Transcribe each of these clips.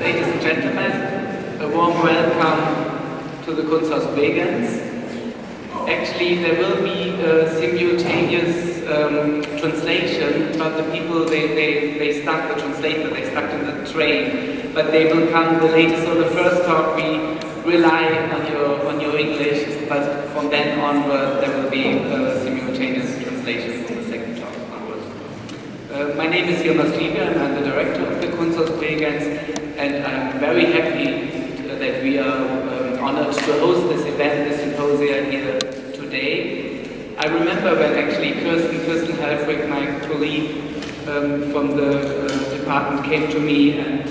Ladies and gentlemen, a warm welcome to the Kunsthaus Bregenz. Actually, there will be a simultaneous translation, but the people, they stuck, the translator, they stuck in the train, but they will come the later. So the first talk, we rely on your English, but from then onward, there will be a simultaneous translation for the second talk onward. My name is Jonas Lieber, I'm the director of the Kunsthaus Bregenz, and I'm very happy that we are honored to host this event, this symposium here today. I remember when actually Kirsten Heatherwick, my colleague from the department, came to me and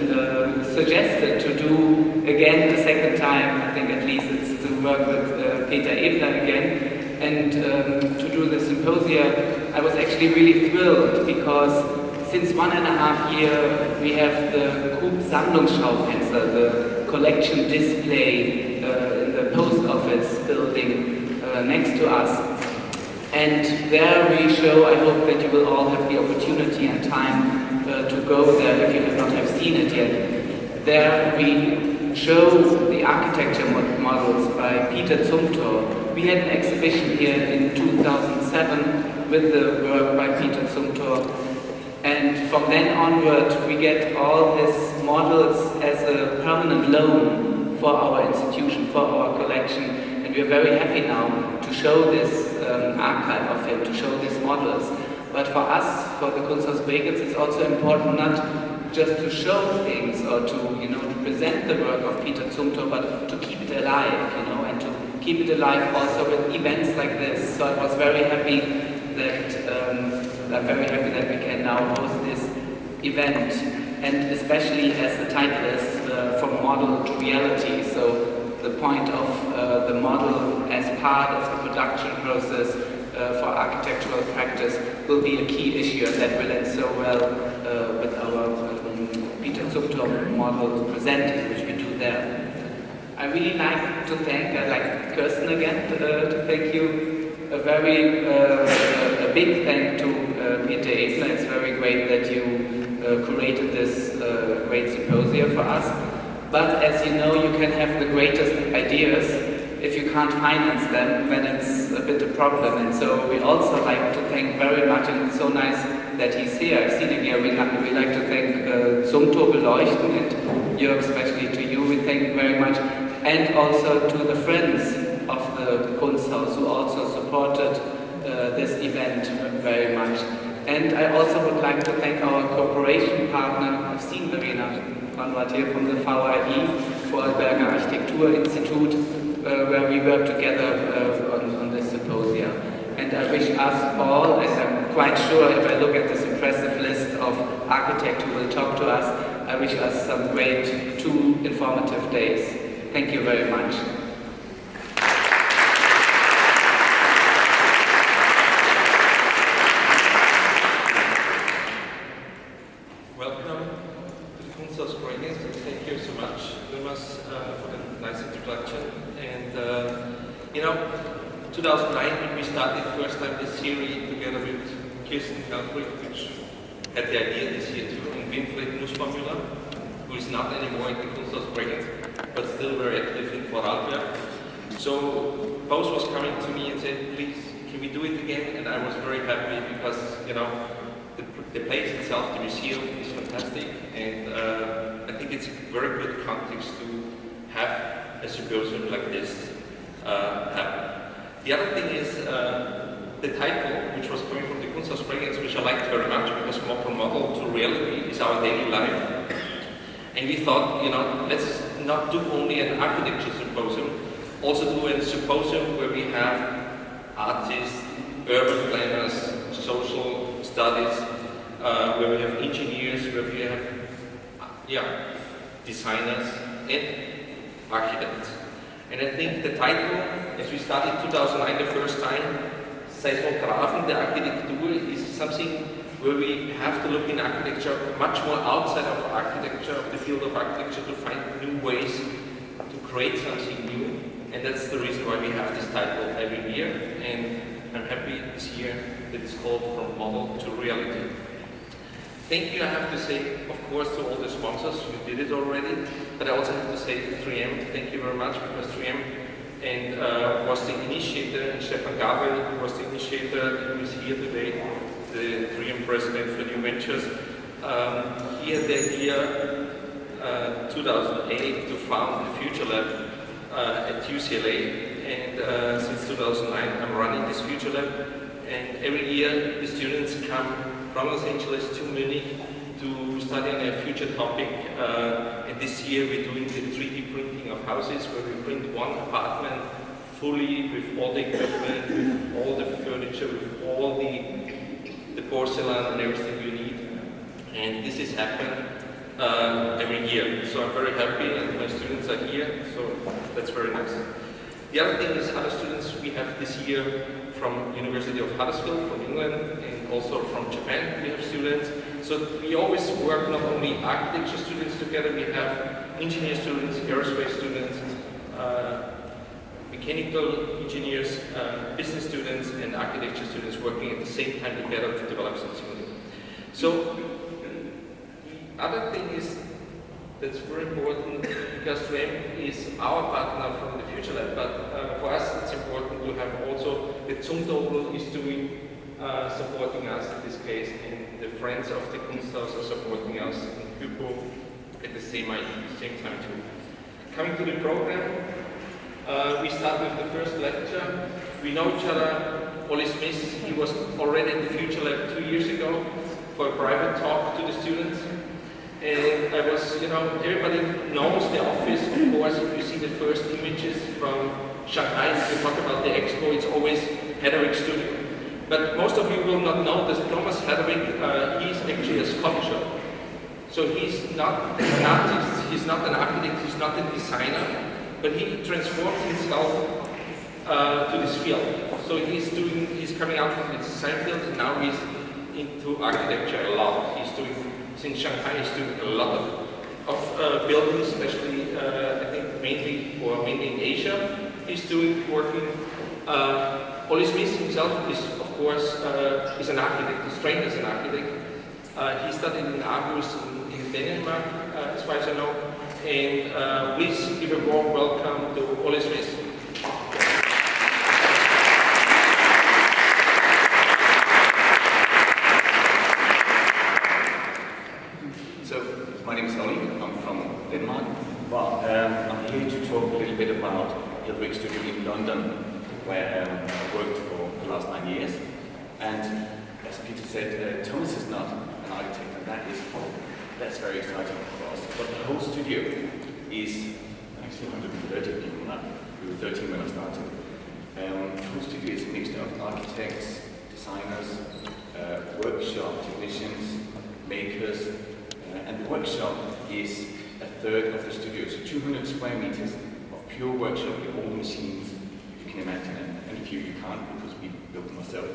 suggested to do again the second time, I think at least it's to work with Peter Ebner again, and to do the symposium. I was actually really thrilled because since 1.5 years we have the Sammlungsschaufenster, the collection display in the post office building next to us. And there we show, I hope that you will all have the opportunity and time to go there if you have not have seen it yet. There we show the architecture models by Peter Zumthor. We had an exhibition here in 2007 with the work by Peter Zumthor. And from then onward, we get all his models as a permanent loan for our institution, for our collection. And we are very happy now to show this archive of him, to show these models. But for us, for the Kunsthaus Bregenz, it's also important not just to show things or to, to present the work of Peter Zumthor, but to keep it alive, and to keep it alive also with events like this. So I was very happy that we can now host this event, and especially as the title is From Model to Reality. So the point of the model as part of the production process for architectural practice will be a key issue, and that relates so well with our Peter Zumthor model presenting, which we do there. I really like to thank, I'd like Kirsten again to thank you. A very a big thank to Peter Ebner. It's very great that you curated this great symposium for us. But as you know, you can have the greatest ideas. If you can't finance them, then it's a bit a problem. And so we also like to thank very much, and it's so nice that he's here. I've seen him here. We like to thank Zumthor Beleuchten, and Jörg, especially to you, we thank very much. And also to the friends of the Kunsthaus who also supported this event very much. And I also would like to thank our cooperation partner. I've seen Verena Conrad here from the VAI, Vorarlberger Architekturinstitut, where we work together on this symposium. And I wish us all, and I'm quite sure if I look at this impressive list of architects who will talk to us, I wish us some great 2 informative days. Thank you very much. Welcome to the Kunsthaus Bregenz. Thank you so much, Thomas, for the nice introduction. And 2009, when we started first time this series together with Kirsten Heatherwick, which had the idea this year too, and Winfried Nussbaumüller, who is not anymore in the Kunsthaus Bregenz, but still very active in Vorarlberg. So both was coming to me and said, please, can we do it again? And I was very happy because, the place itself, the museum, is fantastic, and I think it's a very good context to have a symposium like this happen. The other thing is the title, which was coming from the Kunsthaus Bregenz, which I liked very much because from model to reality is our daily life. And we thought, let's not do only an architecture symposium, also do a symposium where we have artists, urban planners, social studies, where we have engineers, where we have designers and architects. And I think the title, as we started 2009 the first time, Seismographs of Architecture, is something where we have to look in architecture much more outside of architecture, of the field of architecture, to find new ways to create something new. And that's the reason why we have this title every year. And I'm happy this year that it's called From Model to Reality. Thank you, I have to say, of course, to all the sponsors who did it already, but I also have to say to 3M, thank you very much, because 3M was the initiator, and Stefan Gabriel was the initiator, who is here today, the 3M president for New Ventures. He had the idea 2008 to found the futureLAB at UCLA, and since 2009 I'm running this futureLAB, and every year the students come from Los Angeles to Munich to study on a future topic, and this year we're doing the 3D printing of houses, where we print one apartment fully with all the equipment, with all the furniture, with all the porcelain and everything you need. And this is happening every year. So I'm very happy, and my students are here, so that's very nice. The other thing is other students we have this year from University of Huddersfield, from England, and also from Japan we have students. So we always work not only architecture students together, we have engineer students, aerospace students, mechanical engineers, business students, and architecture students working at the same time together to develop something. So the other thing is that's very important, because 3M is our partner from the futureLAB, but for us it's important to have also the Zumthor is doing, supporting us in this case, and the friends of the Kunsthaus are supporting us in Hypo at the same time too. Coming to the program, we start with the first lecture. We know each other. Ollie Smith, he was already in the futureLAB 2 years ago for a private talk to the students. And I was, everybody knows the office, of course. If you see the first images from Shanghai, if you talk about the Expo, it's always Heatherwick studio. But most of you will not know that Thomas Heatherwick, he's actually a sculptor. So he's not an artist, he's not an architect, he's not a designer, but he transformed himself to this field. So he's coming out from the design field, and now he's into architecture a lot. Since Shanghai is doing a lot of buildings, especially I think mainly in Asia. He's working. Ollie Smith himself is, of course, is an architect. He's trained as an architect. He studied in Aarhus in Denmark, as far as I know. And please give a warm welcome to Ollie Smith. My name is Ollie, I'm from Denmark. Well, I'm here to talk a little bit about Heatherwick Studio in London, where I've worked for the last 9 years. And as Peter said, Thomas is not an architect, and that's very exciting for us. But the whole studio is actually 130 people now. We were 13 when I started. The whole studio is a mixture of architects, designers, workshop technicians, makers. And the workshop is a third of the studio, so 200 square meters of pure workshop with all the machines you can imagine, and a few you can't because we built them ourselves.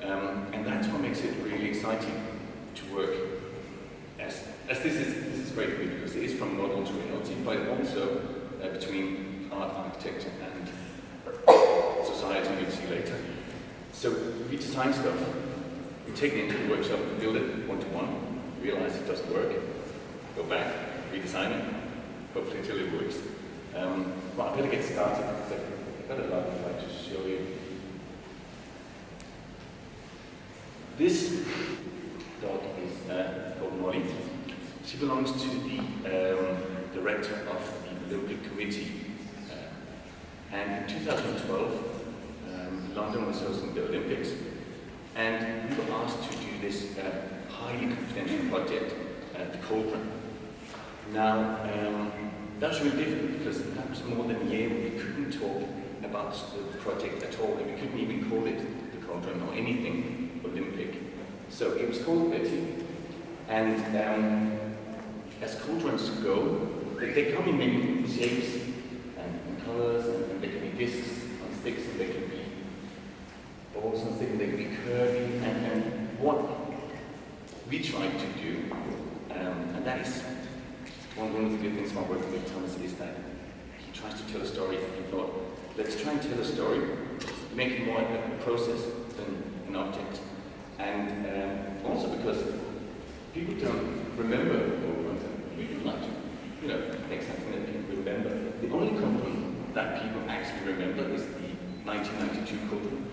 And that's what makes it really exciting to work. As this is great for me, because it is from model to reality, but also between art, architecture, and society, you'll see later. So we design stuff, we take it into the workshop, we build it one-to-one. Realize it doesn't work, go back, redesign it, hopefully until it works. Well, I better get started, because I've got a lot I'd like to show you. This dog is called Molly. She belongs to the director of the Olympic Committee. And in 2012, London was hosting the Olympics, and we were asked to do this highly confidential project, the Cauldron. Now, that was really difficult, because that was more than a year when we couldn't talk about the project at all, and we couldn't even call it the Cauldron or anything Olympic. So it was called Betty, and as cauldrons go, they come in many shapes and colors, and they can be discs on sticks, and they can be balls on sticks, and they can be curvy, and what we tried to do, and that is one of the good things about working with Thomas, is that he tries to tell a story, and he thought, let's try and tell a story, make it more a process than an object. And also because people don't remember old ones, and we would like to, make something that people remember. The only cauldron that people actually remember is the 1992 cauldron,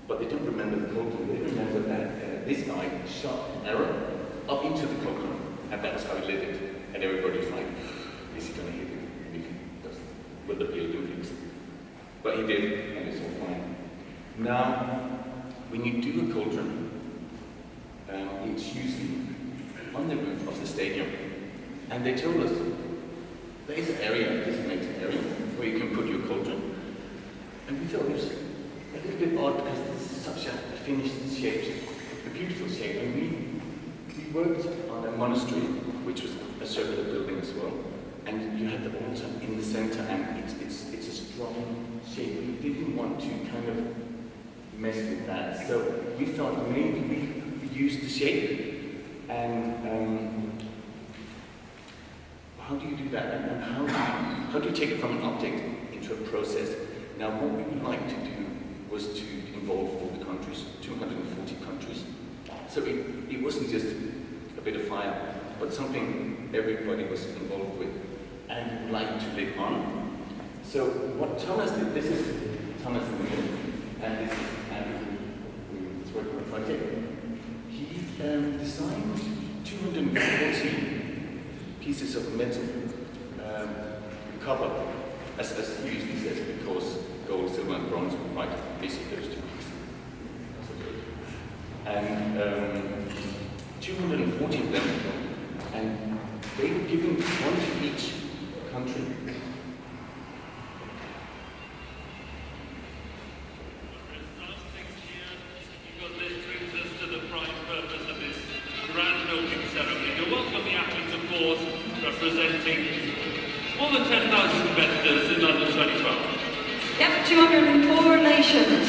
but they don't remember the cauldron. They remember that this guy shot an arrow up into the cauldron, and that was how he lit it. And everybody was like, is he going to hit it if he doesn't? Will there be Olympics? But he did, and it's all fine. Now, when you do a cauldron, it's usually on the roof of the stadium. And they told us, there is an area, a designated area, where you can put your cauldron. And we thought it was a little bit odd because this is such a finished shape, a beautiful shape. And we worked on a monastery, which was a circular building as well. And you had the altar in the center, and it's a strong shape. We didn't want to kind of mess with that. So we thought maybe we use the shape, and how do you do that? And how do you take it from an object into a process? Now, what we would like to do was to involve all the countries, 240 countries. So it wasn't just a bit of fire, but something everybody was involved with and would like to live on. So what Thomas did, this is Thomas in the middle, and this is Andrew, who's working on a project. He designed 240 pieces of metal, copper, as he usually says, because gold, silver, and bronze were quite busy, those two pieces. And 240 of them, and they were given one to each country. Because this brings us to the prime purpose of this grand opening ceremony. You're welcome, the athletes, of course, representing more than 10,000 competitors in London 2012. Yep, 204 nations,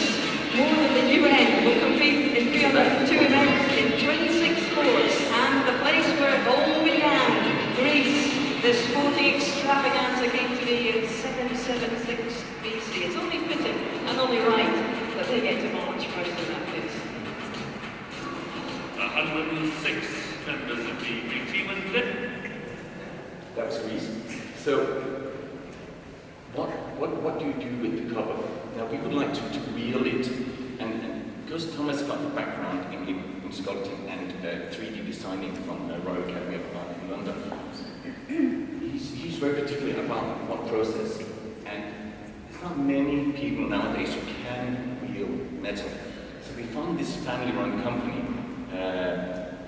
more than the UN, will compete in 302 events in 26 sports, and the place where it all began, Greece. The sporting extravaganza came to be in 776 BC. It's only fitting and only right that they get to march first in that case. 106 members of the Greek team, and that was Greece. So, what do you do with the cover? Now, we would like to wheel it, and because Thomas got the background in sculpting and 3D designing from the Royal Academy of Art in London, he's very particular about what process, and there's not many people nowadays who can wheel metal. So we found this family-run company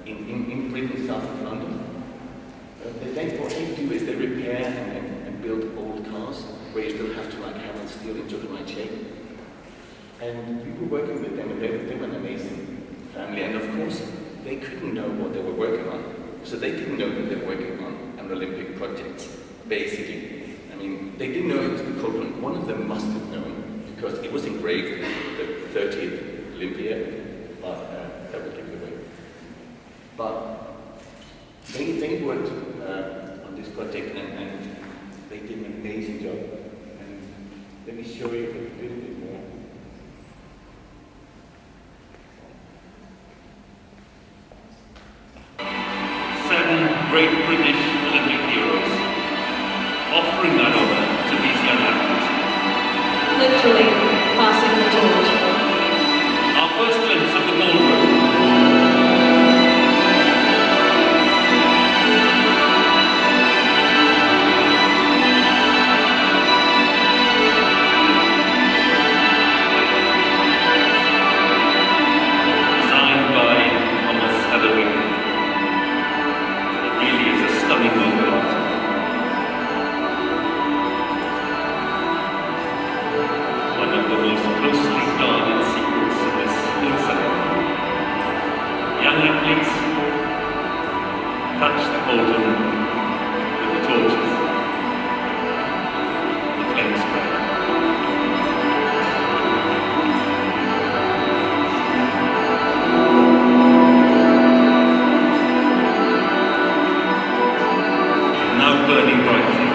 in Britain, south of London. What they do is they repair and build old cars where you still have to hammer and steel into the right shape. And we were working with them, and they were an amazing family. And of course, they couldn't know what they were working on. So they didn't know that they were working on an Olympic project, basically. I mean, they didn't know it was the cauldron. One of them must have known, because it was engraved the 30th Olympiad, but that would give it away. But they worked on this project, and they did an amazing job. And let me show you a little bit more. great British Olympic heroes, offering that honour to these young athletes. Literally passing the torch. Our first glimpse of the ballroom. Designed by Heatherwick. It really is a stunning work of art. One of the most closely guarded secrets of this film ceremony. Young athletes touch the cauldron with the torches. The flames spread. Now burning brightly.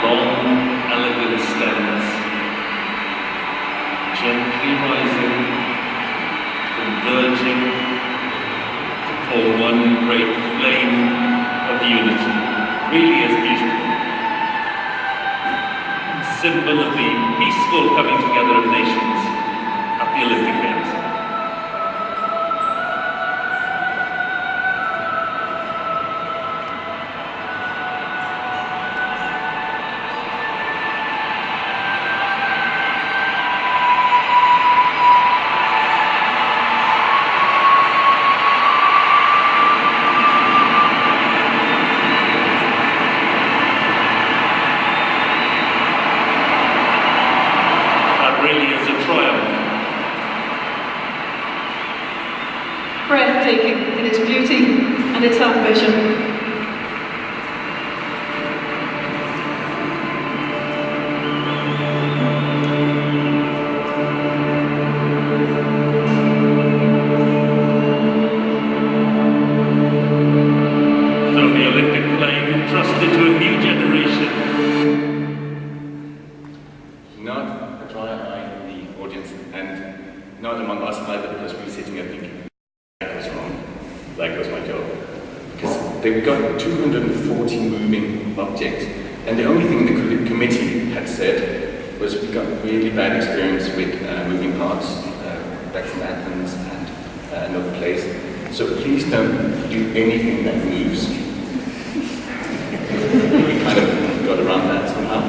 long, elegant stems, gently rising, converging to form one great flame of unity. Really is beautiful. Symbol of the peaceful coming together of nations at the Olympic Games. Breathtaking in its beauty and its ambition. So the Olympic flame entrusted to a new generation. Not a dry eye in the audience, and not among us either, because we were sitting there thinking, that was wrong. That was my job. Because they've got 240 moving objects, and the only thing the committee had said was we got really bad experience with moving parts back from Athens and another place. So please don't do anything that moves. We kind of got around that somehow.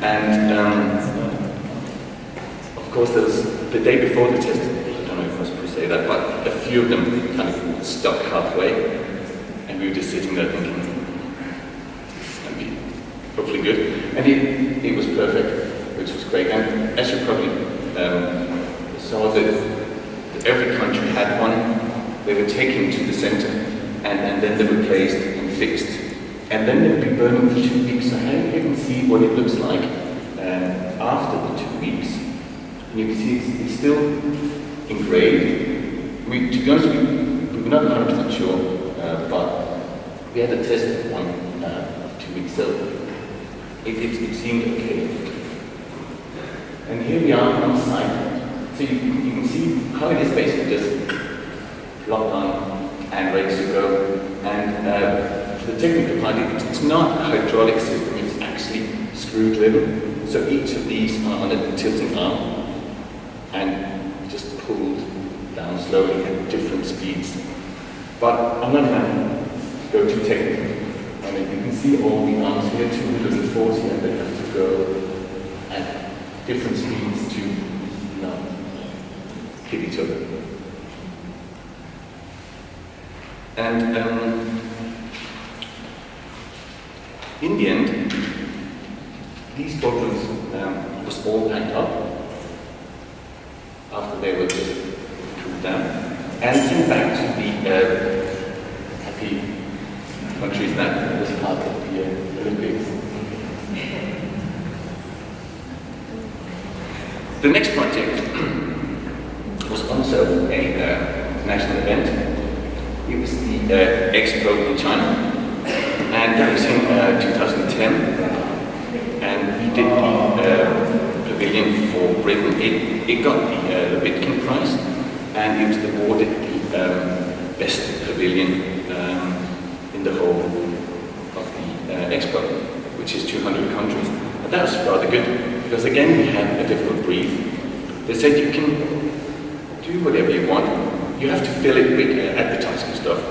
And of course, there was the day before the test. I don't know if I was supposed to say that, but a few of them kind of stopped halfway, and we were just sitting there thinking, this is going to be hopefully good. And it was perfect, which was great. And as you probably saw, that every country had one. They were taken to the center, and then they were placed and fixed. And then they would be burning for 2 weeks. So here you can see what it looks like after the 2 weeks. And you can see it's still engraved. To be honest, we were not 100% sure, but we had a test of one 2 weeks, so it seemed okay. And here we are on site. So you can see how it is basically just locked on and ready to go. And for the technical part, it's not a hydraulic system, it's actually screw driven. So each of these are on a tilting arm and just pulled down slowly at different speeds. But I'm not going to go too technical. I mean, you can see all the arms here, 240, and they have to go at different speeds to hit each other. And in the end, these problems was all packed up after they were just cooled down and sent back to the happy countries that was part of the Olympics. The next project was also a national event. It was the Expo in China, and that was in 2010. And we did the pavilion for Britain. It got the Bitkin Prize, and it was awarded the best pavilion in the whole of the Expo, which is 200 countries. And that was rather good, because again we had a difficult brief. They said you can do whatever you want. You have to fill it with advertising stuff.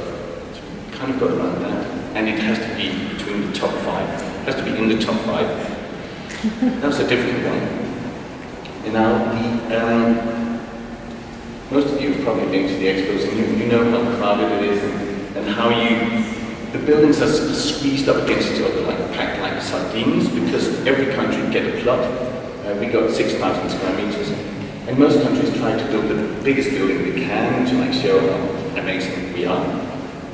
So we kind of got around that. And it has to be between the top 5. It has to be in the top 5. That was a difficult one. And now, most of you have probably been to the Expos, and you know how crowded it is, and how the buildings are squeezed up against each other, like packed like sardines, because every country get a plot. We got 6,000 square meters. And most countries try to build the biggest building they can to show how amazing we are.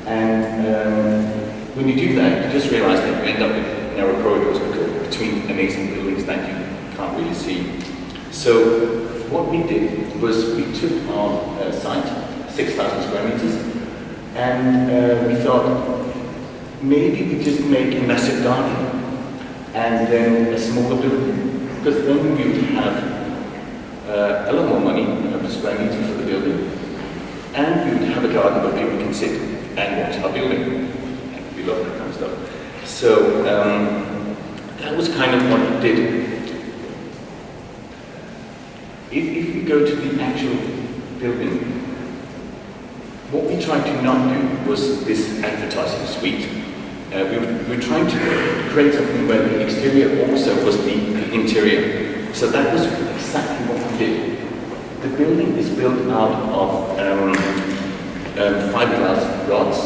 And when you do that, you just realize that you end up with narrow corridors between amazing buildings that you can't really see. So what we did was we took our site, 6,000 square meters, and we thought maybe we just make a massive garden. and then a smaller building, because then we would have a lot more money per square meter for the building, and we would have a garden where people can sit and watch our building. And we love that kind of stuff. So that was kind of what we did. If we go to the actual building, what we tried to not do was this advertising suite. We were trying to create something where the exterior also was the interior. So that was exactly what we did. The building is built out of fiberglass rods,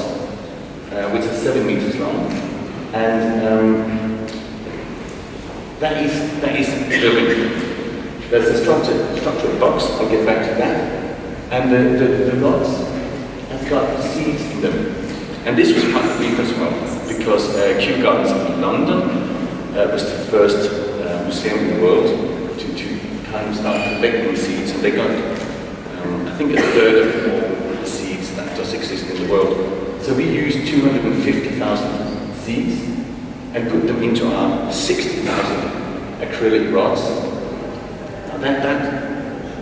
which are 7 meters long, and that is the building. There's a structured box. I'll get back to that, and the rods have got seeds in them. And this was part of the brief as well, because Kew Gardens in London was the first museum in the world to kind of start collecting seeds, and they got, I think, a third of all the seeds that does exist in the world. So we used 250,000 seeds and put them into our 60,000 acrylic rods. Now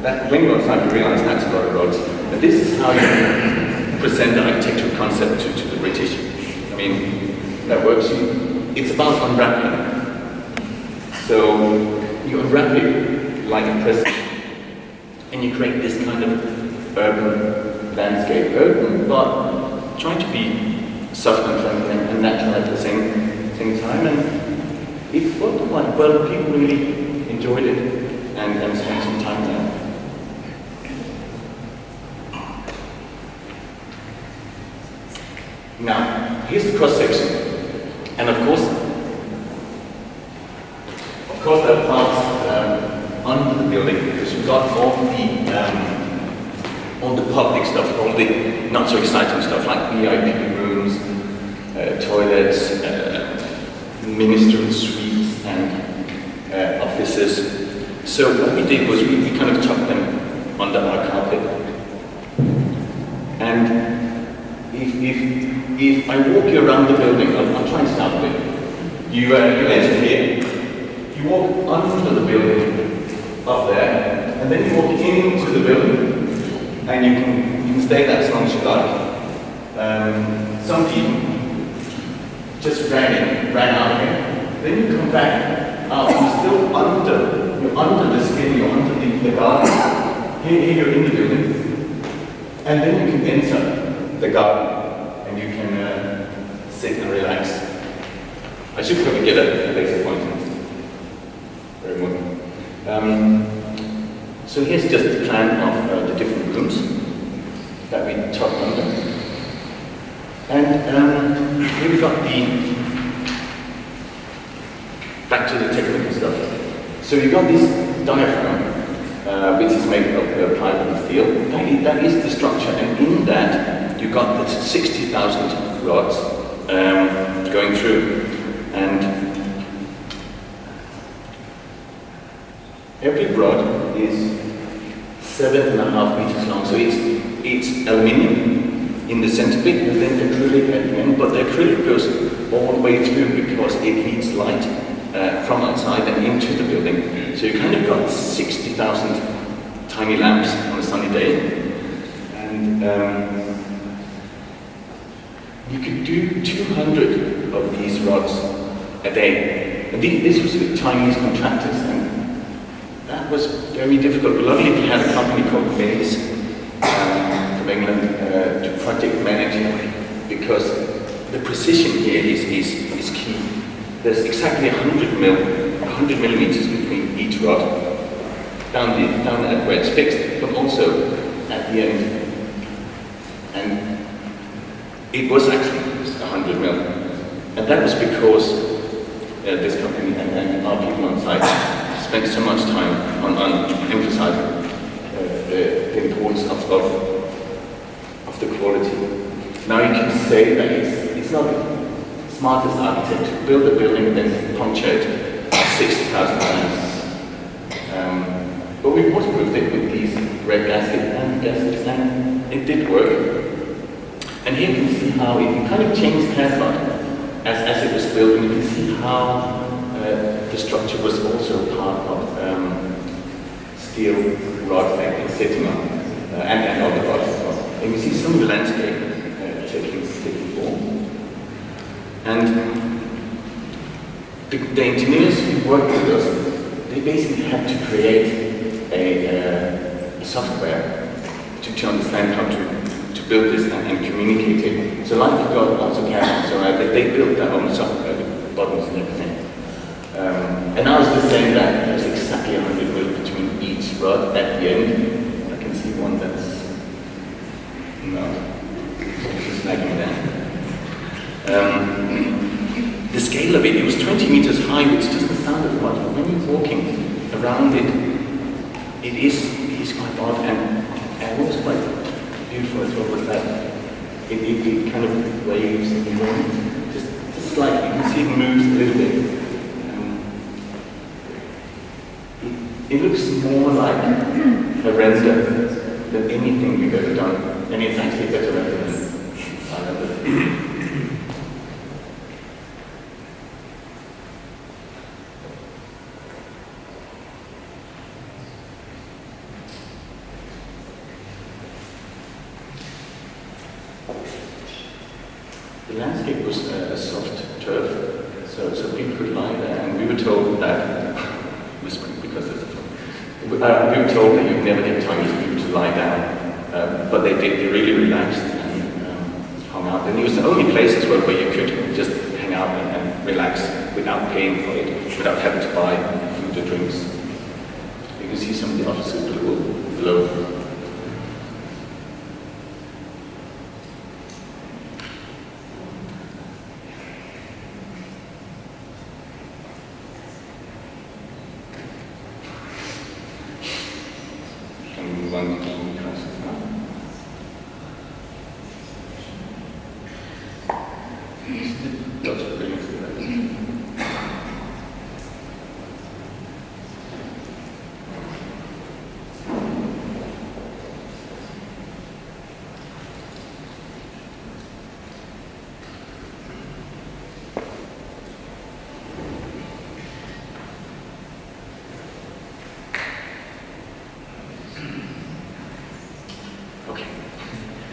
that when you're outside, you realize that's a lot of rods. And this is how you present the architectural concept to the British. I mean, that works. It's about unwrapping. So you unwrap it like a present, and you create this kind of urban landscape. Urban, but trying to be soft and friendly and natural at the same time. And it worked quite well. People really enjoyed it and spent some time there. Now, here's the cross-section, and of course there are parts under the building, because you've got all the public stuff, all the not so exciting stuff like VIP rooms, toilets, ministerial suites, and offices. So what we did was we kind of chucked them under our carpet, and if I walk you around the building, I'll try and start with it. You enter here, you walk under the building, up there, and then you walk into the building, and you can stay there as long as you like. Some people just ran out here. Then you come back out, you're under the skin, you're underneath the garden. Here you're in the building, and then you can enter the garden. You can sit and relax. I should probably get a laser pointer. Very modern. So here's just the plan of the different rooms that we tuck under. And here we've got back to the technical stuff. So you've got this diaphragm, which is made of plywood steel. That is the structure, and in that you've got the 60,000 rods going through, and every rod is 7.5 meters long. So it's aluminium in the center bit, and then acrylic at the end. But the acrylic goes all the way through because it needs light from outside and into the building. So you kind of got 60,000 tiny lamps on a sunny day, and you could do 200 of these rods a day. And this was with Chinese contractors, and that was very difficult. But luckily we had a company called Maze from England to project manage it, because the precision here is key. There's exactly 100 millimeters between each rod, down at where it's fixed, but also at the end. And it was actually 100 mil, and that was because this company and our people on site spent so much time on emphasizing the importance of the quality. Now you can say that it's not the smartest architect to build a building and then punctuate 60,000 times. But we waterproofed it with these red gaskets, and it did work. And here you can see how it kind of changed haircut as it was built, and you can see how the structure was also part of steel rods that it's sitting on, and other rods as well. And you see some of the landscape taking form. And the engineers who worked with us, they basically had to create a software to understand how to build this and communicate it. So like we got lots of cameras, so they built their own software with buttons and everything. And I was just saying that there's exactly 100 mil between each rod at the end. I can see one that's not snagging there. The scale of it was 20 meters high, which doesn't sound as much, but when you're walking around it, it is quite odd, and what was quite beautiful as well was that it kind of waves in the wind, just slightly. You can see it moves a little bit. It looks more like a render than anything we've ever done, and it's actually a better render than I remember. The landscape was a soft turf, so people could lie there, and we were told that, because there's a we were told that you'd never get Chinese people to lie down, but they did. They really relaxed and hung out. And it was the only place as well where you could just hang out and relax without paying for it, without having to buy food or drinks. You can see some of the offices below.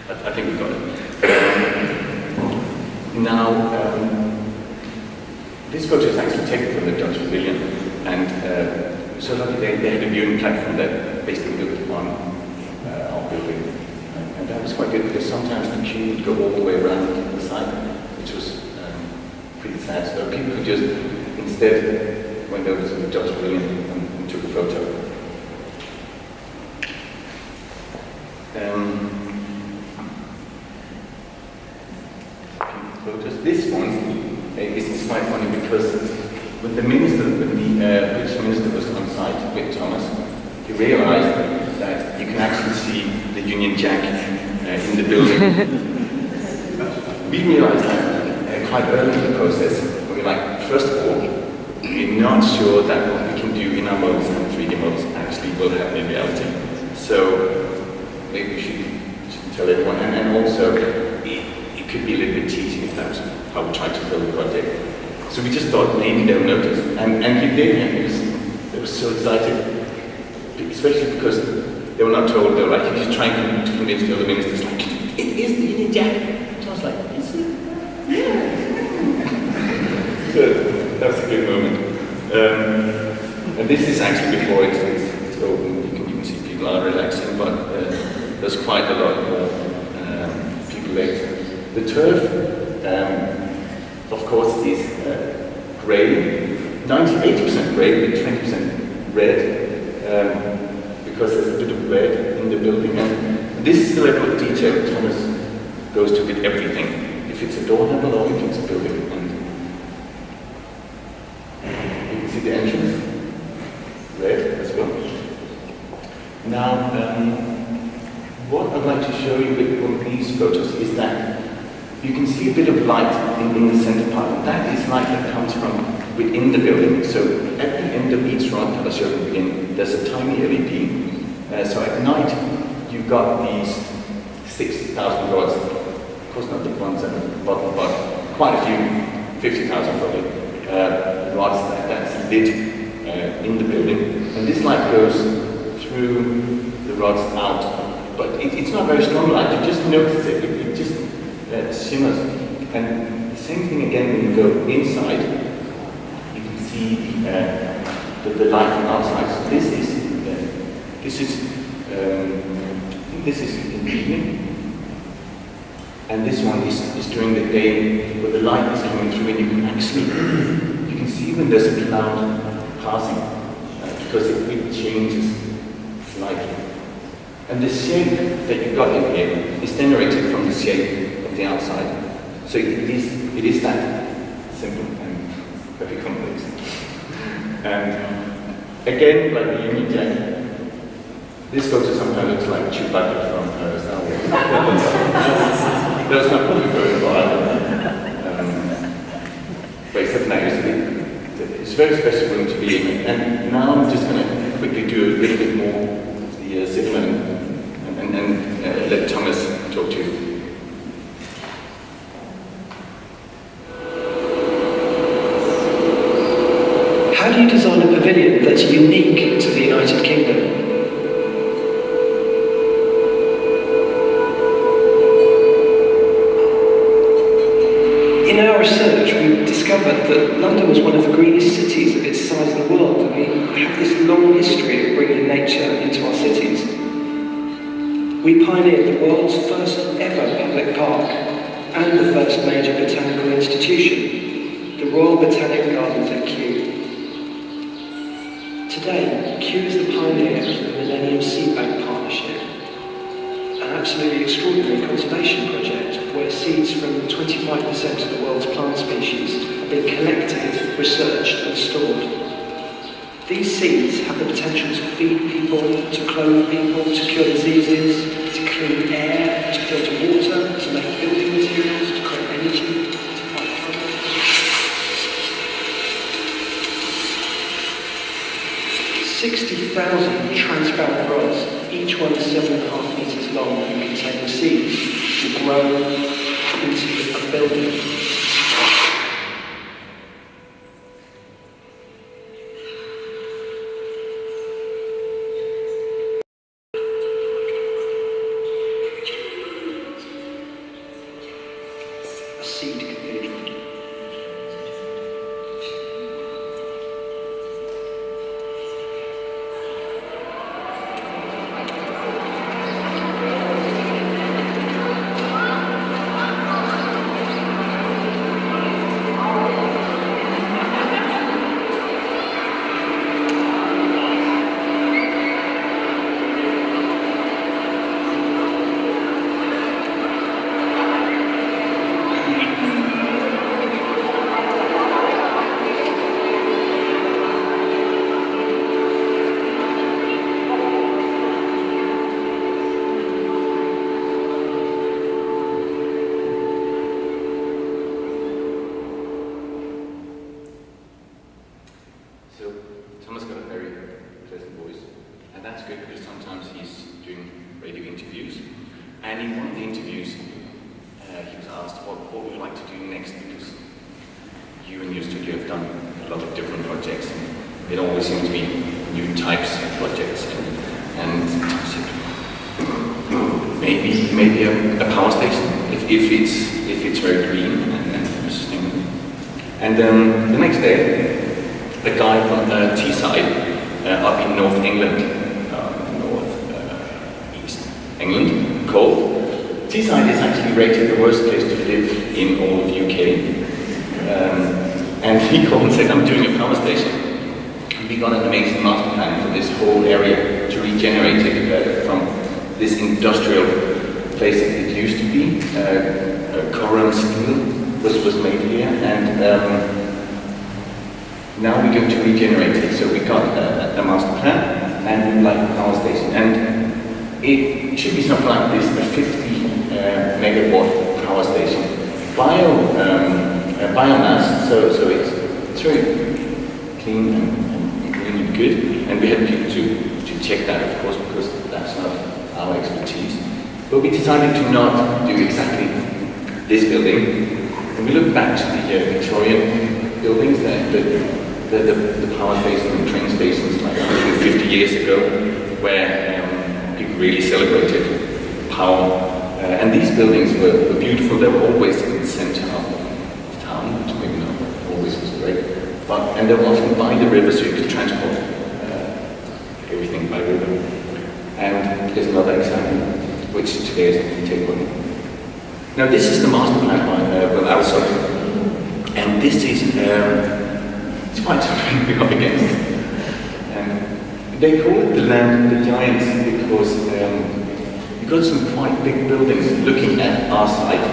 I think we got it. Now, this photo is actually taken from the Dutch Pavilion, and so lucky they had a viewing platform that basically built on our building. And that was quite good because sometimes the queue would go all the way around the side, which was pretty sad. So people could just instead went over to the Dutch Pavilion and took a photo. This one is quite funny because when the British minister was on site with Thomas, he realized that you can actually see the Union Jack in the building. We realized that quite early in the process. We were like, first of all, we're not sure that what we can do in our models and 3D models actually will happen in reality. So maybe we shouldn't tell everyone. And also, it could be a little bit cheesy if that was how we tried to build the project. So we just thought maybe they'll notice. And he did, and they were so excited. Especially because they were not told, they were like, he was trying to convince the other ministers, like, it is the Union Jack. So I was like, is it? Yeah. So that was a good moment. And this is actually before it's open. You can see people are relaxing, but there's quite a lot more people later. The turf, of course, is grey, 98% grey with 20% red, because there's a bit of red in the building. And this is the level of detail Thomas goes to with everything. If it's a door handle or if it's a building. And you can see the entrance, red as well. Now, what I'd like to show you with one of these photos is that you can see a bit of light in the center part. That is light that comes from within the building. So at the end of each rod that I showed at the beginning, there's a tiny LED. So at night, you've got these 60,000 rods. Of course, not the ones at the bottom, but quite a few, 50,000 probably, rods that's lit in the building. And this light goes through the rods out, but it's not very strong light, you just notice it, it just shimmers. And the same thing again when you go inside, you can see the light from outside. So this is in the evening, and this one is during the day where the light is coming through, and you can see when there's a cloud passing because it changes slightly. And the shape that you got in here is generated from the shape of the outside. So it is that simple and very complex. And again, like the Union Jack, this photo somehow looks like Chewbacca from Star Wars. That's not probably very far. But except for that, it's a very special room to be in. And now I'm just going to quickly do a little bit more of the cinema and let Thomas talk to you. How do you design a pavilion that's unique to the United Kingdom? In our research, we discovered that London was one of the greenest cities of its size in the world, and we have this long history of bringing nature into our cities. We pioneered the world's first ever public park and the first major botanical institution, the Royal Botanic Gardens at Kew. Today, Kew is the pioneer of the Millennium Seed Bank Partnership, an absolutely extraordinary conservation project where seeds from 25% of the world's plant species have been collected, researched and stored. These seeds have the potential to feed people, to clothe people, to cure diseases, to clean air, to filter water, to make building materials, to create energy, to fight climate. 60,000 transparent rods, each one 7.5 meters long and containing seeds, to grow into a building. A seed cathedral. If it's very green and sustainable. And the next day, a guy from Teesside up in North England, East England, cold. Teesside is actually rated the worst place to live in all of UK. And he called and said, I'm doing a power station. And we got an amazing master plan for this whole area to regenerate it from this industrial place that it used to be. Coram steel was made here, and now we're going to regenerate it. So we got a master plan, and we would like a power station. And it should be something like this, a 50 megawatt power station. Biomass, so it's very clean and really good. And we had people to check that, of course, because that's not our expertise. But we decided to not do exactly this building. And we look back to the Victorian buildings, the power station and train stations like 150 years ago, where people really celebrated power. And these buildings were beautiful. They were always in the center of town, which maybe not always was great. And they were often by the river, so you could transport everything by river. And here's another example, which today is the table. Now this is the master plan by Alsop, and this is it's quite something we're up against. They call it the land of the giants because you've got some quite big buildings looking at our site.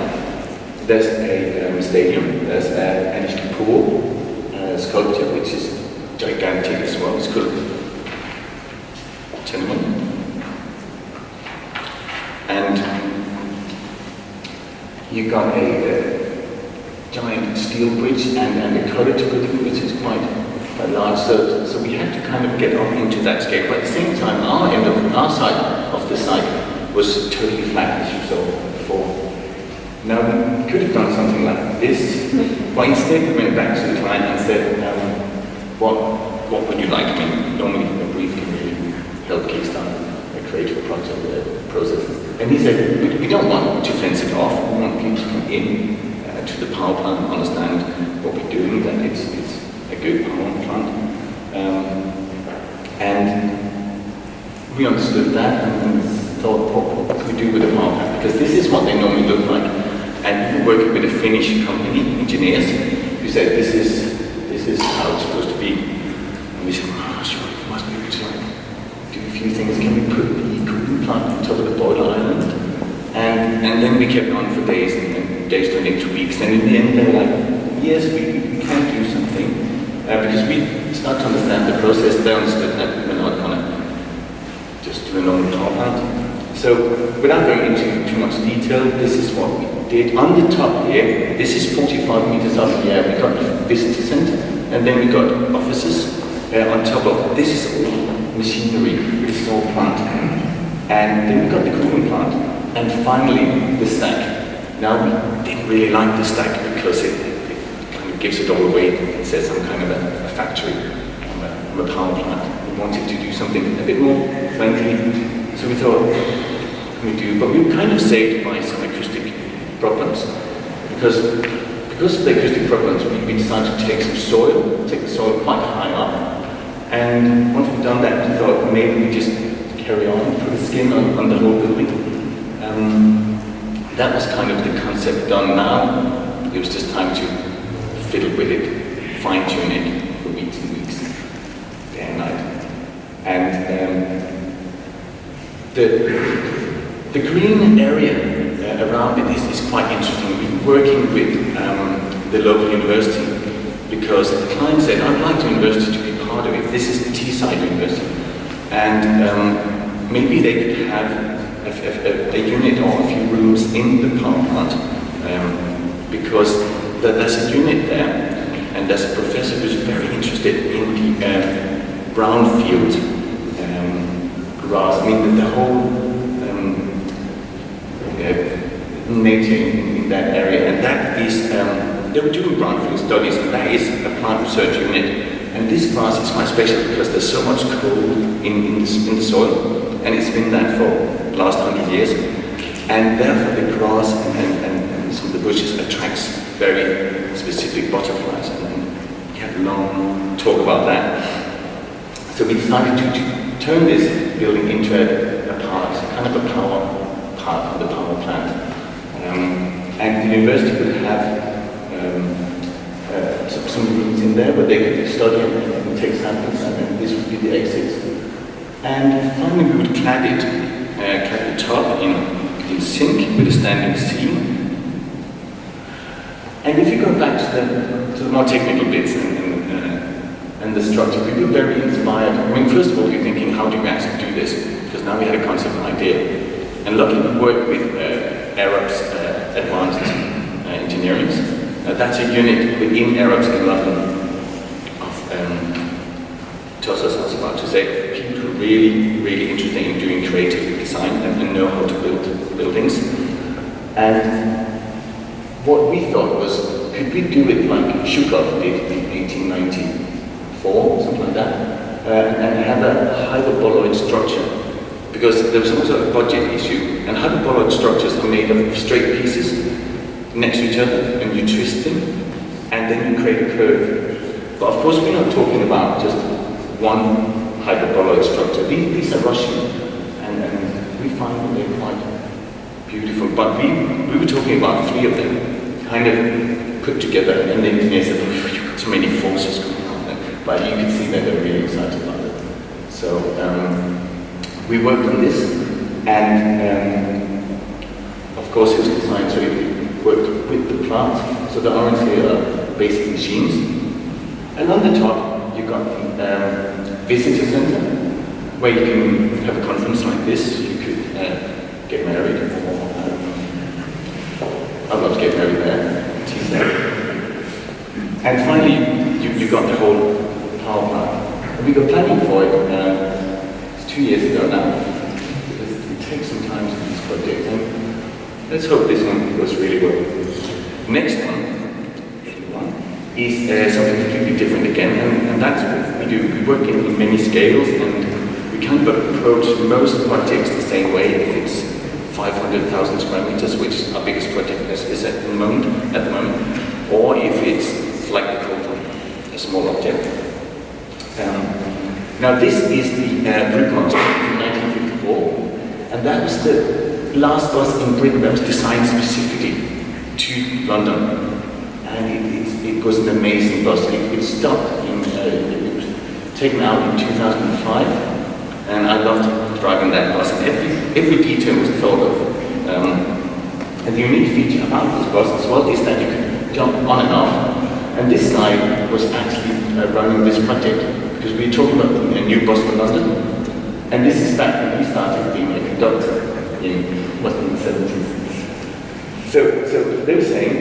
There's a stadium, there's an Expo sculpture which is gigantic as well. It's called Tenement. And you got a giant steel bridge and a college building which is quite large. So we had to kind of get up into that scale. But at the same time, our end of our side of the site was totally flat, as you saw before. Now we could have done something like this, but instead we went back to the client and said, what would you like? I mean, normally a brief can really help kickstart a creative project process. And he said, we don't want to fence it off. We want people to come in to the power plant, understand what we're doing, that it's a good power plant. And we understood that and thought, what can we do with a power plant? Because this is what they normally look like. And we were working with a Finnish company, engineers, who said, this is how it's supposed to be. And we said, sure, we must be able to do a few things. Can we put the cooling plant on top of the boiler island? And then we kept on for days, and days turned into weeks. And in the end, they were like, yes, we can do something. Because we started to understand the process. They understood that we were not going to just do a normal power plant. So, without going into too much detail, this is what we did. On the top here, this is 45 meters up in the air. We got the visitor center, and then we got offices on top of. This is all machinery. This is all plant. And then we got the cooling plant. And finally, the stack. Now, we didn't really like the stack because it kind of gives it all away. It says some kind of a factory on a power plant. We wanted to do something a bit more friendly. So we thought, what can we do? But we were kind of saved by some acoustic problems. Because of the acoustic problems, we decided to take the soil quite high up. And once we'd done that, we thought maybe we just carry on, put a skin on the whole building. That was kind of the concept done now. It was just time to fiddle with it, fine-tune it for weeks and weeks, day and night. And the green area around it is quite interesting. We've been working with the local university because the client said, I'd like the university to be part of it. This is the Teesside University. And maybe they could have a unit or a few rooms in the power plant because there's a unit there and there's a professor who's very interested in the brownfield grass. I mean, the whole nature in that area, and that is, they were doing brownfield studies, and that is a plant research unit. And this grass is quite special because there's so much coal in the soil, and it's been that for the last 100 years. And therefore the grass and some of the bushes attracts very specific butterflies. And then we had a long talk about that. So we decided to turn this building into a part, kind of a power part of the power plant. And the university would have some rooms in there where they could study and take samples, and then this would be the exits. And finally we would clad the top in zinc with a standing seam. And if you go back to the more technical bits and the structure, we were very inspired. I mean, first of all, you're thinking, how do we actually do this? Because now we had a concept idea. And luckily we worked with Arab's Advanced Engineering. That's a unit within Arabs in London of, just as I was about to say, people who are really, really interested in doing creative design and know how to build buildings. And what we thought was, could we do it like Zumthor did in 1894, something like that, and have a hyperboloid structure? Because there was also a budget issue, and hyperboloid structures are made of straight pieces next to each other, and you twist them, and then you create a curve. But of course, we're not talking about just one hyperboloid structure. These are Russian, and we find them they're quite beautiful. But we were talking about 3 of them, kind of put together, and the engineer said, oh, you've got so many forces going on there. But you can see that they're really excited about it. So we worked on this, and of course it was designed so it worked with the plant. So the orange here are basic machines. And on the top, you've got the visitor center, where you can have a conference like this. You could get married, or I'd love to get married there, tease there. And finally, you got the whole power plant. And we got planning for it. It's 2 years ago now, because it takes some time to do these projects, and let's hope this one goes really well. Next one is something completely different again, and that's what we do. We work in many scales, and we kind of approach most projects the same way. If it's 500,000 square meters, which our biggest project is at the moment, or if it's like the total, a small object. Now this is the Bregenz from 1954, and that was the last bus in Britain that was designed specifically to London. And it was an amazing bus. It stopped it was taken out in 2005, and I loved driving that bus. And every detail was thought of. And the unique feature about this bus as well is that you can jump on and off. And this guy was actually running this project, because we were talking about a new bus for London. And this is back when he started being a conductor in the 70s. So they were saying,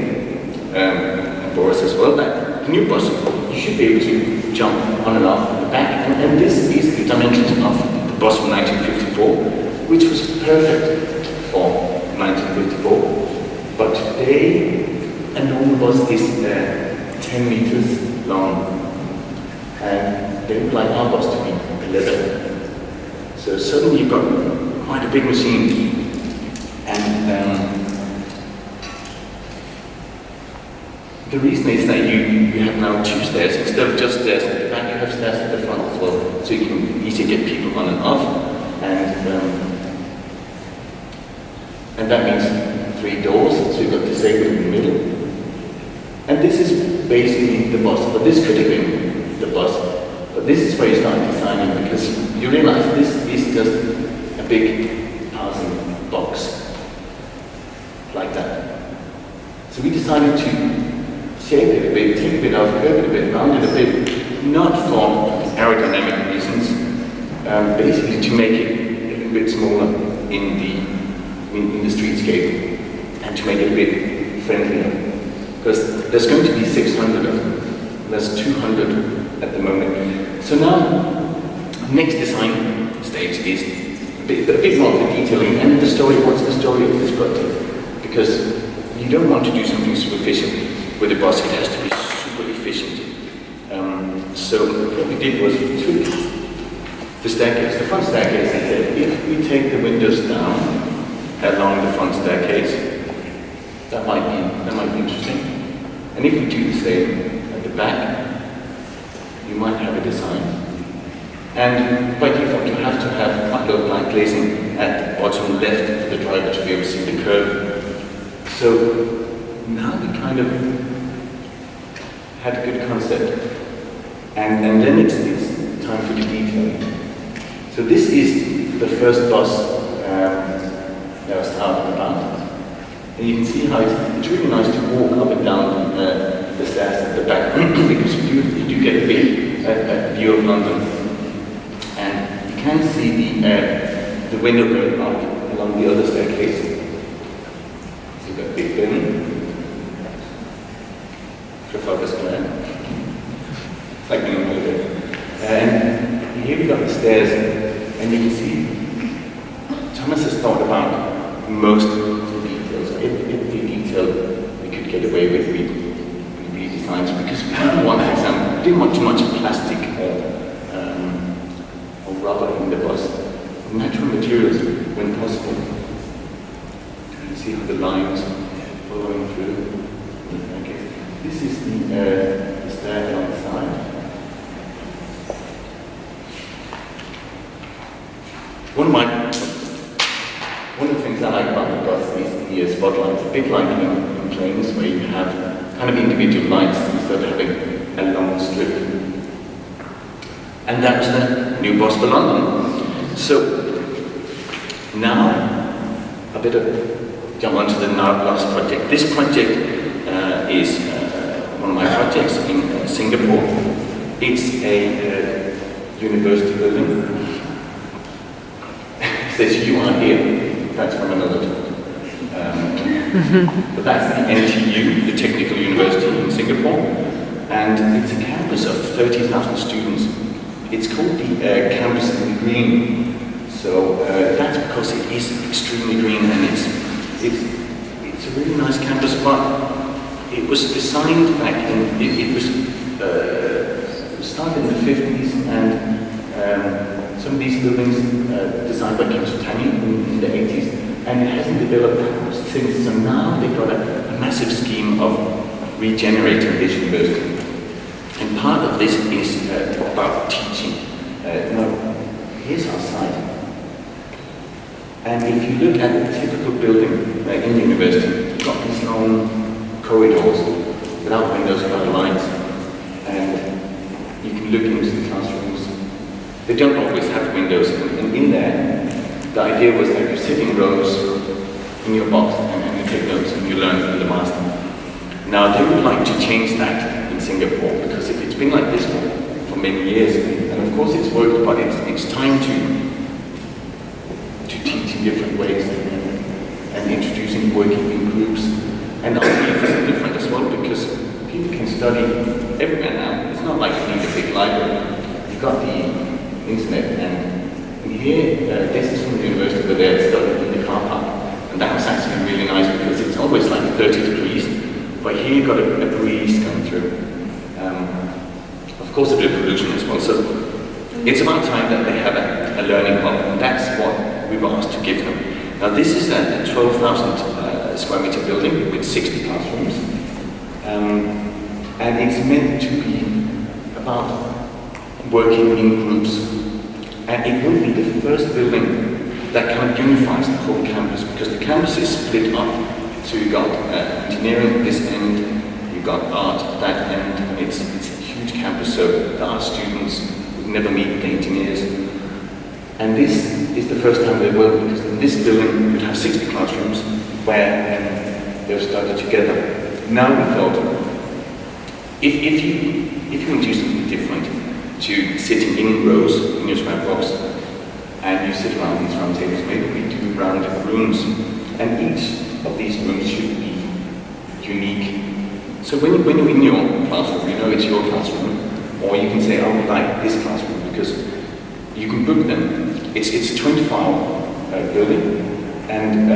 and Boris as well, that the new bus, you should be able to jump on and off at the back. And this is the dimensions of the bus from 1954, which was perfect for 1954. But today, a normal bus is 10 meters long. And they would like our bus to be 11. So suddenly you've got quite a big machine. And the reason is that you have now 2 stairs. Instead of just stairs at the back, you have stairs at the front as well. So you can easily get people on and off. And that means 3 doors, so you've got disabled in the middle. And this is basically the bus, but this could have been the bus. But this is where you start designing, because you realize this is just a big housing box, like that. So we decided to shape it a bit, take a bit off, curve it a bit, round it a bit, not for aerodynamic reasons, basically to make it a little bit smaller in the streetscape, and to make it a bit friendlier. Because there's going to be 600 of them. There's 200 at the moment. So now, next design stage is a bit more of the detailing and the story. What's the story of this project? Because you don't want to do something superficial with a bus. It has to be super efficient. So what we did was we took the staircase, the front staircase, and said, if we take the windows down along the front staircase, that might be interesting. And if we do the same at the back, you might have a design. And by default, you have to have quite a lot of line glazing at the bottom left for the driver to be able to see the curve. So now we kind of had a good concept. And then it's time for the detailing. So this is the first bus that was talking about. And you can see how it's really nice to walk up and down the stairs at the back, because you do get a big view of London. And you can see the window going up along the other staircase. So you've got Big Ben, Trafalgar Square. It's like being on holiday. And here we've got the stairs, and you can see Thomas has thought about most of the details. Every detail we could get get away with redesigns, because we didn't want, for example, we didn't want too much plastic or rubber in the bus. Natural materials when possible. You see how the lines following through. Okay. This is the stair on the side. One of the things I like about the bus is the spotlights. A bit like in planes where you have kind of individual lights instead of having a long strip. And that was the new bus for London. So now I better jump on to the last project. This project is one of my projects in Singapore. It's a university building. It says you are here. That's from another talk. But that's the NTU, the Technical University in Singapore. And it's a campus of 30,000 students. It's called the campus in green. So that's because it is extremely green, and it's a really nice campus. But it was designed back in it was started in the 50s, and some of these buildings designed by Kunsthaus in the 80s, and it hasn't developed since. So now they've got a massive scheme of regenerating this university, and part of this is about teaching. Here's our site. And if you look at the typical building in the university, you've got these long corridors without windows, without lights, and you can look into the classrooms. They don't always have windows, and in there, the idea was that you sit in rows in your box and you take notes and you learn from the master. Now they would like to change that in Singapore, because it's been like this for many years, and of course it's worked, but it's time to teach in different ways and introducing working in groups. And our belief is different as well, because people can study everywhere now. It's not like you need a big library. You've got the internet, and here, this is from the university where they're studying in the car park. And that was actually really nice, because it's always like 30 degrees, but here you've got a breeze coming through. Of course a bit of pollution as well. So it's about time that they have a learning hub, and that's what we were asked to give them. Now this is a 12,000 square meter building with 60 classrooms, and it's meant to be about working in groups, and it will be the first building that kind of unifies the whole campus, because the campus is split up. So you've got engineering this end, you've got art that end, and it's a huge campus, so the art students would never meet the engineers. And this is the first time they work, because in this building you'd have 60 classrooms where they'll study together. Now we thought, if you want to do something different to sitting in rows in your square box, and you sit around these round tables, maybe we do rounded rooms, and each of these rooms should be unique. So when you're in your classroom, you know it's your classroom, or you can say, oh, we like this classroom, because you can book them. It's a 24-hour building, and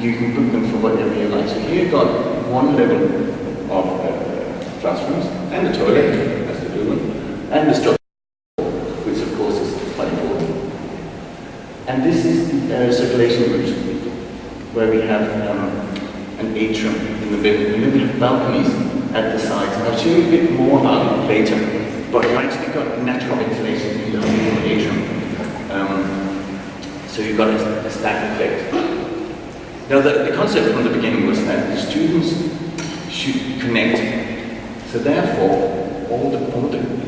you can book them for whatever you like. So here you've got one level of classrooms, and the toilet, that's the blue one, and the structure, which of course is quite important. And this is the circulation route, where we have an atrium in the middle, and then we have balconies at the sides. And I'll show you a bit more about it later, but you've actually got natural ventilation in the whole atrium. So you've got a stack effect. Now the concept from the beginning was that the students should connect. So therefore, all the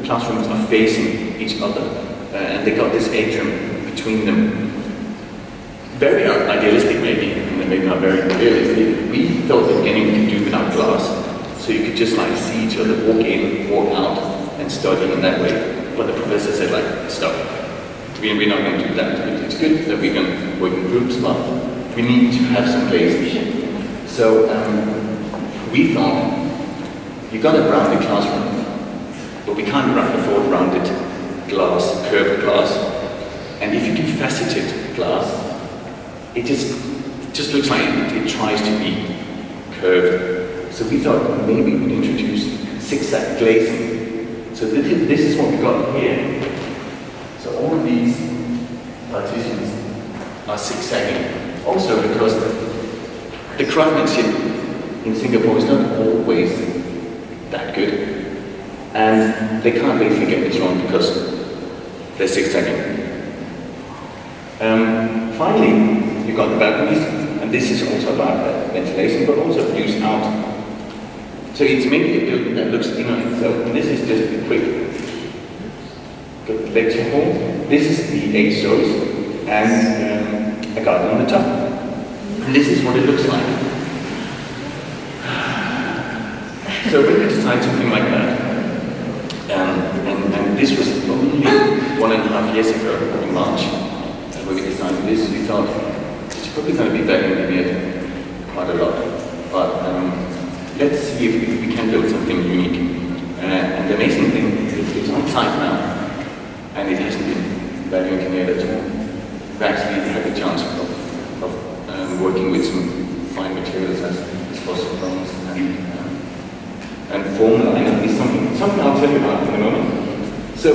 classrooms are facing each other, and they got this atrium between them. Very idealistic maybe, and maybe not very realistic. We thought at the beginning we could do without glass, so you could just like see each other walk in, walk out, and study in that way. But the professor said like, stop. We're not going to do that. It's good that we can work in groups, but we need to have some places. So we thought, you got a rounded classroom, but we can't afford rounded glass, curved glass. And if you do faceted glass, it just looks like it tries to be curved. So we thought maybe we'd introduce zigzag glazing. So this is what we got here. So all of these partitions are zigzagging. Also because the craftsmanship in Singapore is not always that good. And they can't basically get this wrong because they're zigzagging. Finally, you've got the balconies, and this is also about ventilation, but also views out. So it's mainly a building that looks in on itself, and this is just a quick lecture hall. This is the 8 stories, and a garden on the top. And this is what it looks like. So when we designed something like that, and this was only 1.5 years ago, in March, when we designed this, we thought it's probably going to be value engineered quite a lot. But let's see if we can build something unique. And the amazing thing is it's on site now, and it hasn't been value engineered at all. We actually had the chance of working with some fine materials as fossil bronze and formula, and it's something I'll tell you about in a moment. So,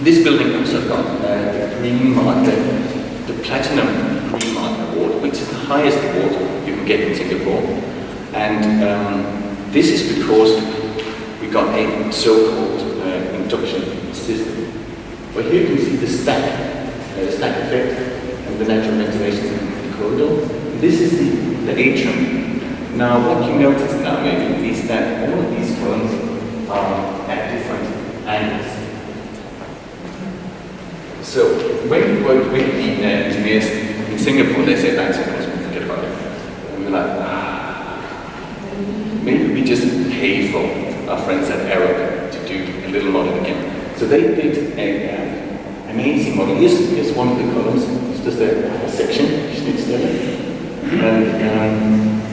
this building also got the Green Mark, the Platinum Green Mark Award, which is the highest award you can get in Singapore. And this is because we got a so-called induction system. Well, here you can see the stack effect and the natural ventilation in the corridor. This is the atrium. Now, what you notice now maybe is that all of these columns are at different angles. So, when we worked with the engineers in Singapore, they said that's impossible, forget about it. And we're like, maybe we just pay for our friends at Arab to do a little model again. So they did an amazing model. Here's one of the columns, it's just a section, Schnittstelle. And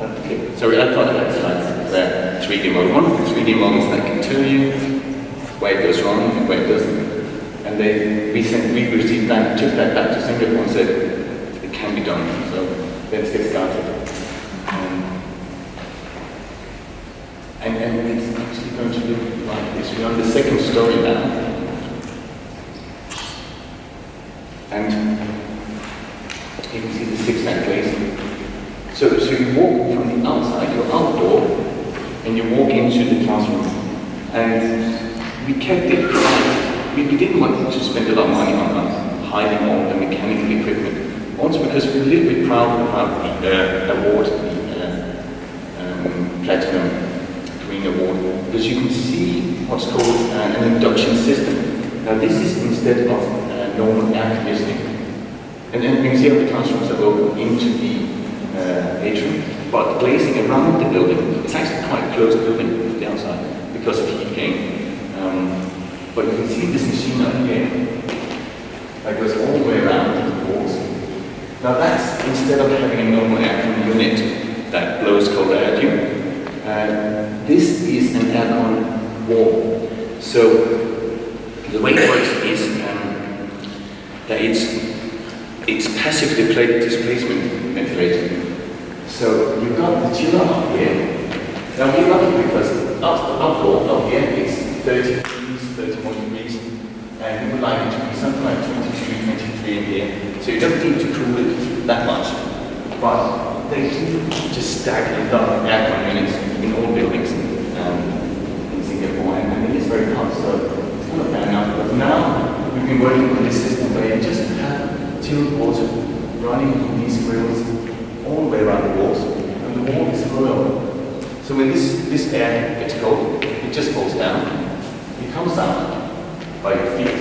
okay. Sorry, I thought I had slides there. 3D model. One of the 3D models that can tell you where it goes wrong and where it doesn't. And we received that, took that back to Singapore and said it can be done. So let's get started. And it's actually going to look like this. We're on the 2nd story now. And you can see the zigzag glazing. So you walk from the outside, you're outdoor, and you walk into the classroom. And we kept it quiet. We didn't want to spend a lot of money on hiding all the mechanical equipment. Also because we're a little bit proud about the award, the Platinum Green Award, because you can see what's called an induction system. Now this is instead of normal air conditioning. And then you can see how the classrooms are open into the atrium, but glazing around the building, it's actually quite a closed building from the outside because of heat gain. But you can see this machine up here that goes all the way around the walls. Now that's instead of having a normal aircon unit that blows cold air at you, this is an aircon wall. So the way it works is that it's passive displacement ventilating. So you've got the chiller up here. Now we're lucky because up here it's 30 degrees, 31 degrees, and we would like it to be something like 22, 23 in here. So you don't need to cool it that much. But they do just stack a lot of aircon units in all buildings in Singapore, and it is very hot, so it's kind of bad enough. But now we've been working with this system where you just have chilled water running in these grills all the way around the walls, and the wall is full of. So when this air gets cold, it just falls down. It comes out by your feet.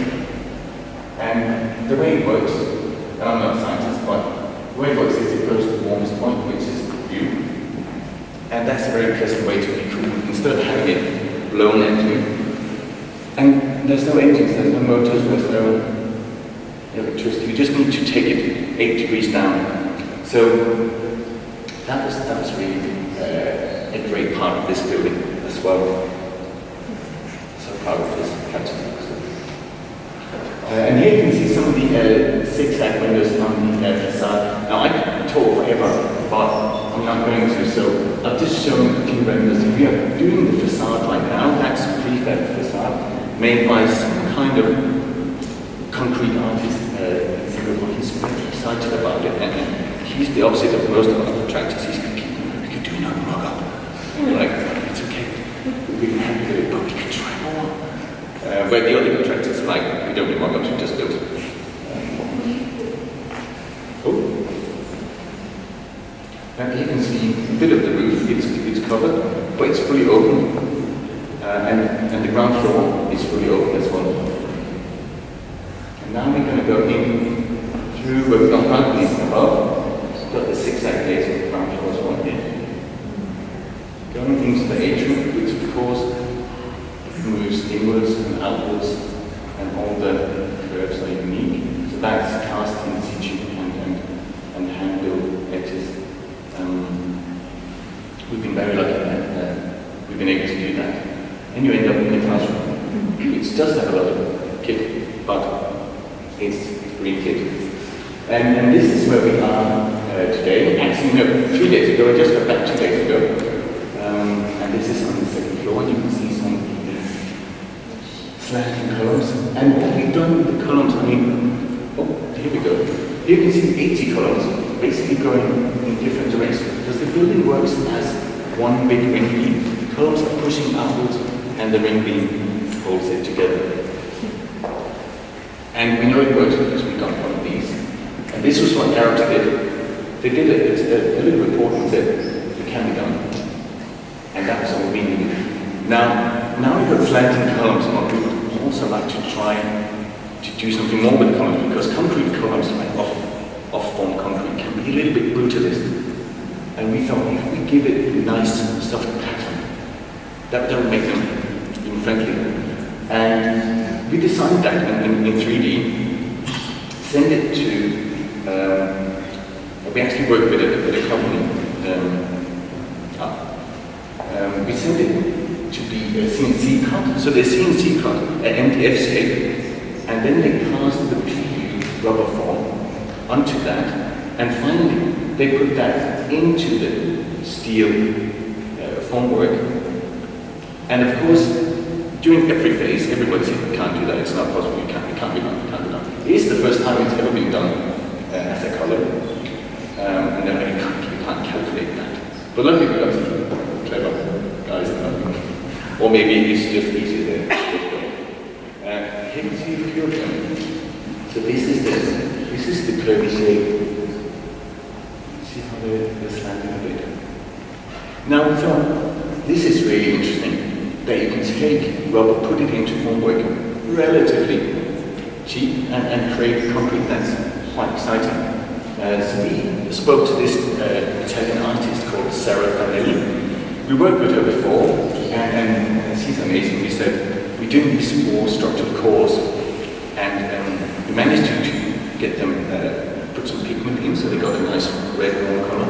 And the way it works, and I'm not a scientist, but the way it works is it goes to the warmest point, which is you. And that's a very pleasant way to be cool, instead of having it blown at you. And there's no engines, there's no motors, there's no electricity. You just need to take it 8 degrees down. So that was really a great part of this building as well. So proud of this. And here you can see some of the zigzag windows on the facade. Now I could talk forever, but I'm not going to, so I've just shown a few renders. We are doing the facade right now. That's a prefab facade made by some kind of concrete artist in Singapore. He's very excited about it, and he's the opposite of most of our contractors. He's like, we could do another mock-up. And we're like, it's okay, we're really happy with it, but we could try more. Where the other contractors are like, we don't do mock-ups, we just build it. And you can see a bit of the roof, it's covered, but it's fully open. And the ground floor is fully open as well. And now we're going to go in through where we've got balconies above. We've got the zigzag gates on the ground floor as well here. Going into the atrium, which of course moves inwards and outwards, and all the curves are unique. So that's cast in situ and hand-built edges. We've been very lucky that we've been able to do that. And you end up in a classroom. It does have a lot of kit, but it's green kit. And this is where we are today. Actually, no, 3 days ago. I just got back 2 days ago. And this is on the second floor. You can see some slanting columns. And what we've done with the columns, I mean, oh, here we go. Here you can see 80 columns basically going in different directions because the building works as one big ring beam. The columns are pushing upwards and the ring beam holds it together. And we know it works because we've done one of these. And this was what Arabs did. They did a little report and said, it can be done. And that was all we needed. Now we've got slanting columns, but we would also like to try to do something more with the columns, because concrete columns, like off-form concrete, can be a little bit brutalist. And we thought if we give it a nice, soft pattern, that will make them even friendlier. And we designed that in 3D, send it to, we actually worked with a company, we sent it to be a CNC cut. So they CNC cut an MDF shape, and then they cast the PU rubber form onto that, and finally they put that into the steel formwork. And of course, during every phase, everybody said, we can't do that, it's not possible, it can't be done. It is the first time it's ever been done as a color. And then you can't calculate that. But luckily we got some clever guys, or maybe it's just easier there. Here you see a few of them. So this is the curvy shape. See how they're slanting a bit. Now we thought, this is really interesting, that you can take rubber, put it into formwork relatively cheap, and create concrete that's quite exciting. So we spoke to this Italian artist called Sarah Fanelli. We worked with her before, and she's amazing. We said, we're doing these 4 structural cores, and we managed to get them, put some pigment in, so they got a nice red warm color.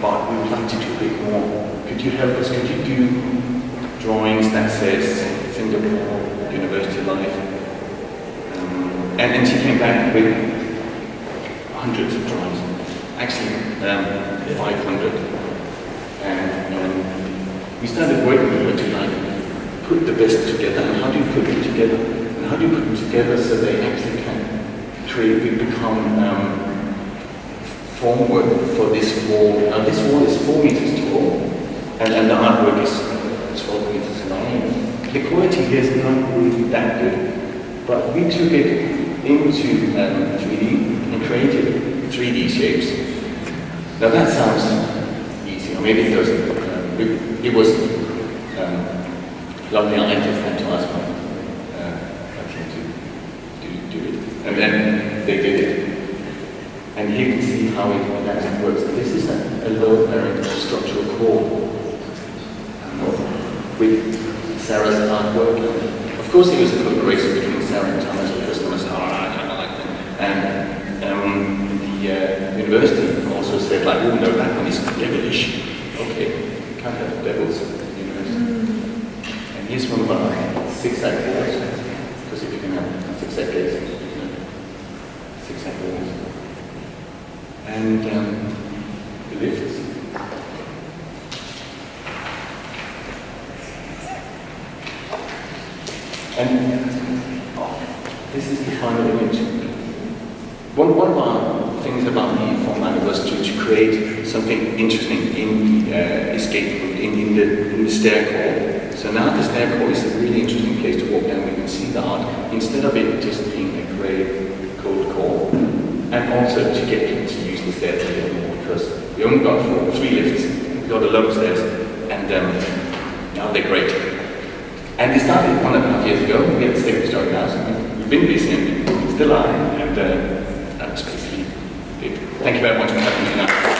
But we would like to do a bit more. Could you help us? Could you do drawings that says Singapore University Life? And she came back with hundreds of drawings, actually 500. And we started working with her to like put the best together. And how do you put them together? And how do you put them together so they actually can become formwork for this wall? Now this wall is 4 meters tall, and the artwork is 12 meters long. The quality here is not really that good, but we took it into 3D and created 3D shapes. Now that sounds easy, or maybe it doesn't. It wasn't. Luckily I just had to ask my team to do it. And then they did it. And here you can see how it actually works. This is a low-bearing structural core with Sarah's artwork. Of course it was a collaboration between Sarah and Thomas, because Thomas said, I kind of like that. And the university also said, like, oh no, that one is devilish. Okay, can't have devils at the university. And here's one of our zigzag gates, because if you can have zigzag gates, zigzag walls. And the lifts. And this is the final image. One of our things about the format was to create something interesting in the escape route, in the stair core. So now the stair core is a really interesting place to walk down. We can see the art instead of it just being a grey, cold core, and also to get people to use the stairs a little more because we only got 3 lifts. We got a lot of stairs, and now they're great. And we started 1.5 years ago. We had the stage starting now, so we've been busy and we still are. And that was basically it. Thank you very much for having me tonight.